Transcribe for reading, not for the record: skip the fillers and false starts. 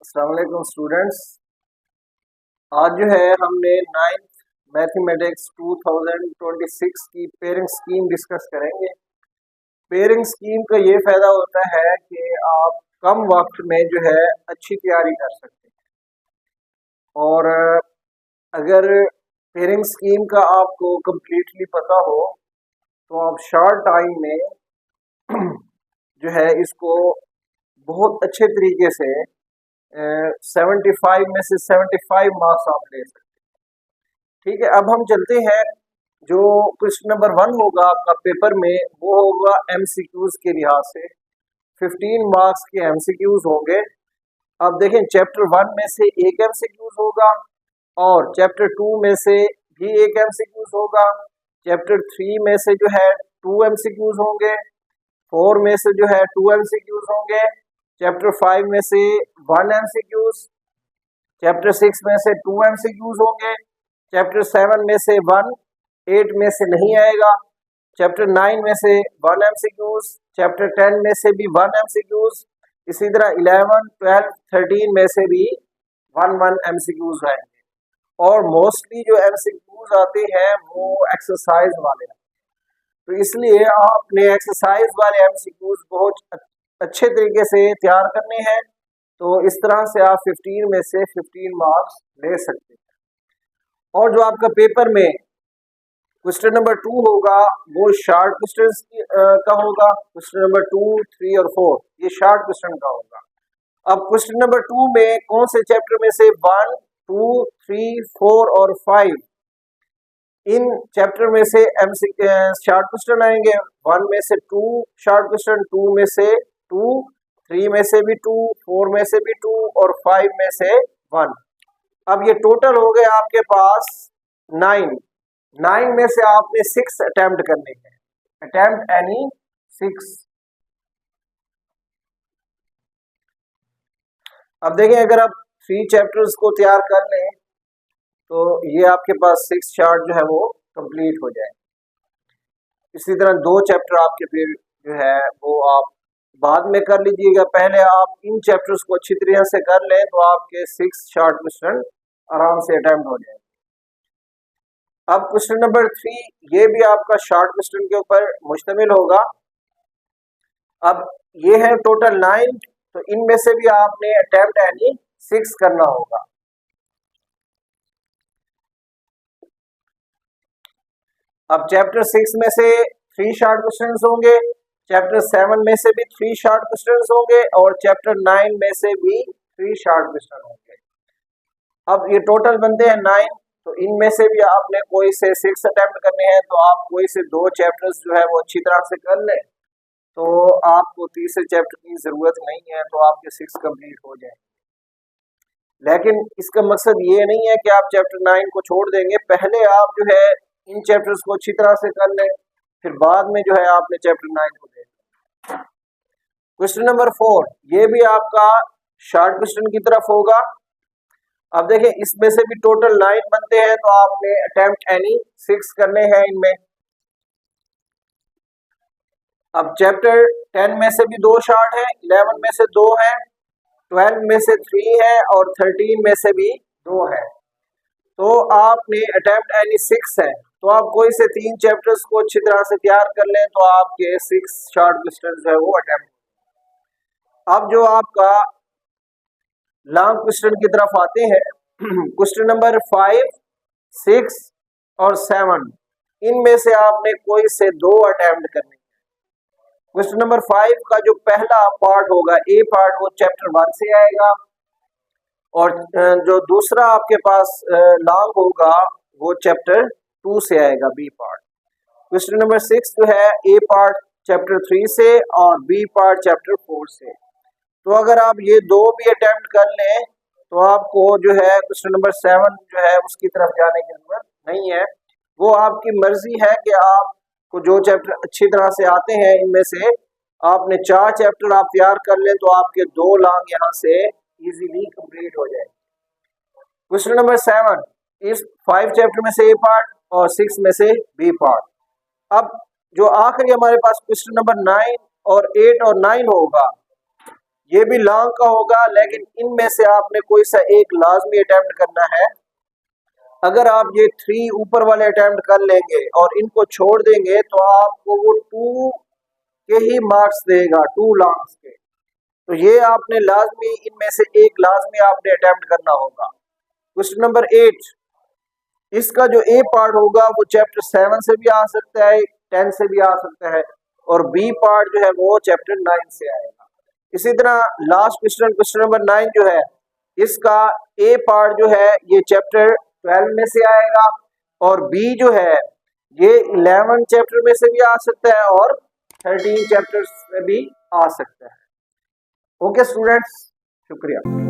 अस्सलाम वालेकुम स्टूडेंट्स। आज जो है हमने 9th मैथमेटिक्स 2026 की पेयरिंग स्कीम डिस्कस करेंगे। पेयरिंग स्कीम का ये फ़ायदा होता है कि आप कम वक्त में जो है अच्छी तैयारी कर सकते हैं और अगर पेयरिंग स्कीम का आपको कम्प्लीटली पता हो तो आप शॉर्ट टाइम में जो है इसको बहुत अच्छे तरीके से 75 में से 75 मार्क्स आप ले सकते हैं। ठीक है, अब हम चलते हैं। जो क्वेश्चन नंबर 1 होगा आपका पेपर में वो होगा एमसीक्यूज के लिहाज से 15 मार्क्स के एमसीक्यूज होंगे। अब देखें, चैप्टर 1 में से एक एमसीक्यूज होगा और चैप्टर 2 में से भी एक एमसीक्यूज होगा। चैप्टर 3 में से जो है 2 एमसीक्यूज होंगे। 4 में से जो है 2 एमसीक्यूज होंगे। चैप्टर 5 में से 1 एमसीक्यूज। चैप्टर 6 में से 2 एमसीक्यूज होंगे। चैप्टर 7 में से 1, 8 में से नहीं आएगा। चैप्टर 9 में से 1 एमसीक्यूज। चैप्टर 10 में से भी 1 एमसीक्यूज। इसी तरह 11, 12, 13 में से भी 1 एमसीक्यूज आएंगे और मोस्टली जो एमसीक्यूज आते हैं वो एक्सरसाइज वाले हैं। तो इसलिए आपने एक्सरसाइज वाले एमसीक्यूज बहुत अच्छे तरीके से तैयार करने हैं। तो इस तरह से आप 15 में से 15 मार्क्स ले सकते हैं। और जो आपका पेपर में क्वेश्चन नंबर 2 होगा वो शार्ट क्वेश्चन का होगा। क्वेश्चन नंबर 2, 3 और 4 ये शार्ट क्वेश्चन का होगा। अब क्वेश्चन नंबर 2 में कौन से चैप्टर में से 1, 2, 3, 4 और 5 इन चैप्टर में से शार्ट क्वेश्चन आएंगे। 1 में से 2 शार्ट क्वेश्चन, 2 में से 2, 3 में से भी 2, 4 में से भी 2 और 5 में से 1। अब ये टोटल हो गए आपके पास 9। 9 में से आपने 6 अटेम्प्ट करने हैं। Attempt any 6। अब देखें, अगर आप 3 चैप्टर्स को तैयार कर लें तो ये आपके पास 6 शार्ट जो है वो कंप्लीट हो जाए। इसी तरह 2 चैप्टर आपके फिर जो है वो आप बाद में कर लीजिएगा। पहले आप इन चैप्टर्स को अच्छी तरह से कर लें तो आपके 6 शार्ट क्वेश्चन आराम से अटेम्प्ट हो जाए। अब क्वेश्चन नंबर 3 ये भी आपका शार्ट क्वेश्चन के ऊपर मुश्तमिल होगा। अब ये है टोटल 9, तो इनमें से भी आपने अटेम्प्ट एनी 6 करना होगा। अब चैप्टर 6 में से 3 शार्ट क्वेश्चंस होंगे। चैप्टर 7 में से भी 3 शार्ट क्वेश्चंस होंगे और चैप्टर 9 में से भी 3 शार्ट क्वेश्चन होंगे। अब ये टोटल बनते हैं 9, तो इनमें से भी आपने कोई से 6 अटेम्प्ट करने हैं। तो आप कोई से 2 चैप्टर्स जो है वो अच्छी तरह से कर लें तो आपको तीसरे चैप्टर की जरूरत नहीं है, तो आपके 6 कंप्लीट हो जाए। लेकिन इसका मकसद ये नहीं है कि आप चैप्टर 9 को छोड़ देंगे। पहले आप जो है इन चैप्टर्स को अच्छी तरह से कर लें, फिर बाद में जो है आपने चैप्टर 9 को देखना। क्वेश्चन नंबर 4 ये भी आपका शार्ट क्वेश्चन की तरफ होगा। अब देखें, इसमें से भी टोटल 9 बनते हैं, तो आपने अटेम्प्ट एनी 6 करने हैं इनमें। अब चैप्टर 10 में से भी 2 शार्ट है, 11 में से 2 है, 12 में से 3 है और 13 में से भी 2 है। तो आपने अटेम्प्ट एनी 6 है, तो आप कोई से 3 चैप्टर्स को अच्छी तरह से तैयार कर लें तो आपके 6 शार्ट क्वेश्चन है वो अटेम्प्ट। अब जो आपका लॉन्ग क्वेश्चन की तरफ आते हैं, क्वेश्चन नंबर 5, 6 और 7 इनमें से आपने कोई से 2 अटेम्प्ट करने। क्वेश्चन नंबर 5 का जो पहला पार्ट होगा, ए पार्ट, वो चैप्टर 1 से आएगा और जो दूसरा आपके पास लॉन्ग होगा वो चैप्टर 2 से आएगा, बी पार्ट। क्वेश्चन नंबर 6 जो है ए पार्ट चैप्टर 3 से और बी पार्ट चैप्टर 4 से। तो अगर आप ये 2 भी अटेम्प्ट कर लें तो आपको जो है क्वेश्चन नंबर 7 जो है उसकी तरफ जाने की जरूरत नहीं है। वो आपकी मर्जी है कि आपको जो चैप्टर अच्छी तरह से आते हैं इनमें से आपने 4 चैप्टर आप तैयार कर लें तो आपके 2 लॉन्ग यहाँ से इजीली कंप्लीट हो जाए। क्वेश्चन नंबर 7 इस 5 चैप्टर में से ए पार्ट और 6 में से बी पार्ट। अब जो आखिरी हमारे पास क्वेश्चन नंबर 9 और 8 और 9 होगा, ये भी लॉन्ग का होगा, लेकिन इनमें से आपने कोई सा एक लाजमी अटेम्प्ट करना है। अगर आप ये 3 ऊपर वाले अटेम्प्ट कर लेंगे और इनको छोड़ देंगे तो आपको वो 2 के ही मार्क्स देगा, 2 लॉन्ग्स के। तो ये आपने लाजमी इनमें से एक लाजमी आपने अटेम्प्ट करना होगा। क्वेश्चन नंबर 8, इसका जो ए पार्ट होगा वो चैप्टर 7 से भी आ सकता है, 10 से भी आ सकता है, और बी पार्ट जो है वो चैप्टर 9 से आएगा। इसी तरह लास्ट क्वेश्चन, क्वेश्चन नंबर 9 जो है, इसका ए पार्ट जो है ये चैप्टर 12 में से आएगा, और बी जो है ये 11 चैप्टर में से भी आ सकता है और 13 चैप्टर्स में भी आ सकता है। ओके स्टूडेंट्स, शुक्रिया।